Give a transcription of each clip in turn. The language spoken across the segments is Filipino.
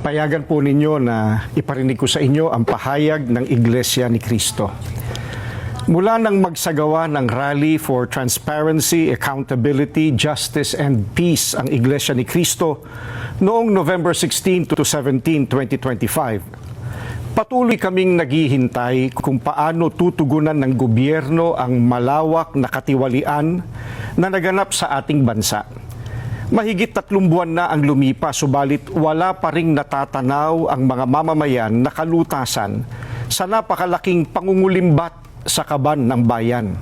Payagan po ninyo na iparinig ko sa inyo ang pahayag ng Iglesia ni Cristo. Mula nang magsagawa ng Rally for Transparency, Accountability, Justice and Peace ang Iglesia ni Cristo noong November 16 to 17, 2025, patuloy kaming naghihintay kung paano tutugunan ng gobyerno ang malawak na katiwalian na naganap sa ating bansa. Mahigit 3 buwan na ang lumipas, subalit wala pa ring natatanaw ang mga mamamayan na kalutasan sa napakalaking pangungulimbat sa kaban ng bayan.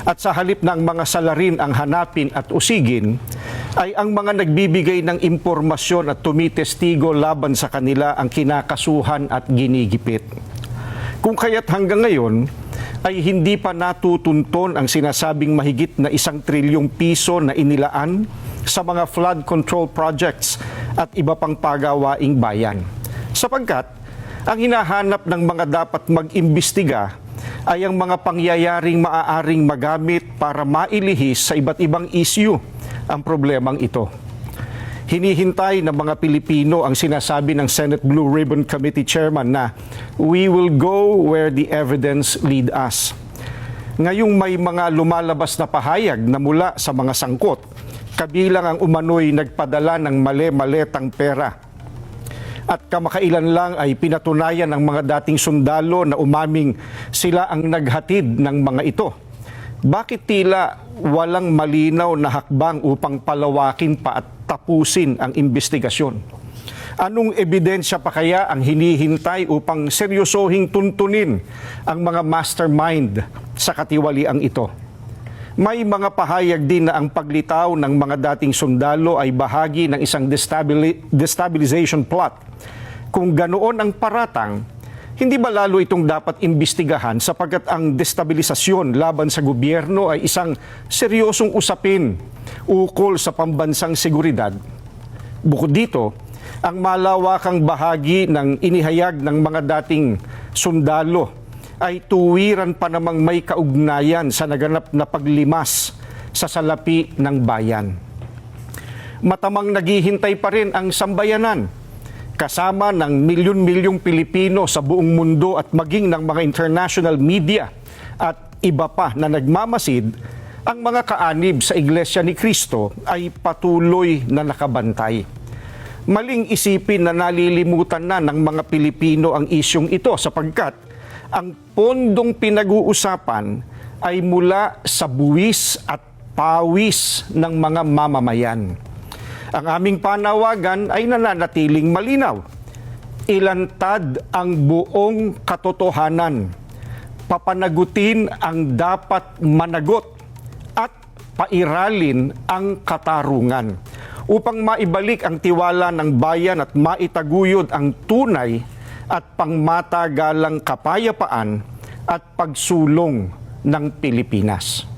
At sa halip na ang mga salarin ang hanapin at usigin, ay ang mga nagbibigay ng impormasyon at tumitestigo laban sa kanila ang kinakasuhan at ginigipit. Kung kaya't hanggang ngayon, ay hindi pa natutunton ang sinasabing mahigit na 1 trilyong piso na inilaan sa mga flood control projects at iba pang pagawaing bayan. Sapagkat ang hinahanap ng mga dapat mag-imbestiga ay ang mga pangyayaring maaaring magamit para mailihis sa iba't ibang issue ang problemang ito. Hinihintay ng mga Pilipino ang sinasabi ng Senate Blue Ribbon Committee Chairman na we will go where the evidence lead us. Ngayong may mga lumalabas na pahayag na mula sa mga sangkot, kabilang ang umano'y nagpadala ng mali-maletang pera. At kamakailan lang ay pinatunayan ng mga dating sundalo na umaming sila ang naghatid ng mga ito. Bakit tila walang malinaw na hakbang upang palawakin pa at tapusin ang investigasyon? Anong ebidensya pa kaya ang hinihintay upang seryosohing tuntunin ang mga mastermind sa katiwaliang ito? May mga pahayag din na ang paglitaw ng mga dating sundalo ay bahagi ng isang destabilization plot. Kung ganoon ang paratang, hindi ba lalo itong dapat imbestigahan sapagkat ang destabilisasyon laban sa gobyerno ay isang seryosong usapin ukol sa pambansang seguridad? Bukod dito, ang malawakang bahagi ng inihayag ng mga dating sundalo ay tuwiran pa namang may kaugnayan sa naganap na paglimas sa salapi ng bayan. Matamang naghihintay pa rin ang sambayanan, kasama ng milyon-milyong Pilipino sa buong mundo at maging ng mga international media at iba pa na nagmamasid, ang mga kaanib sa Iglesia ni Cristo ay patuloy na nakabantay. Maling isipin na nalilimutan na ng mga Pilipino ang isyong ito sapagkat ang pondong pinag-uusapan ay mula sa buwis at pawis ng mga mamamayan. Ang aming panawagan ay nananatiling malinaw. Ilantad ang buong katotohanan. Papanagutin ang dapat managot at pairalin ang katarungan upang maibalik ang tiwala ng bayan at maitaguyod ang tunay at pangmatagalang kapayapaan at pagsulong ng Pilipinas.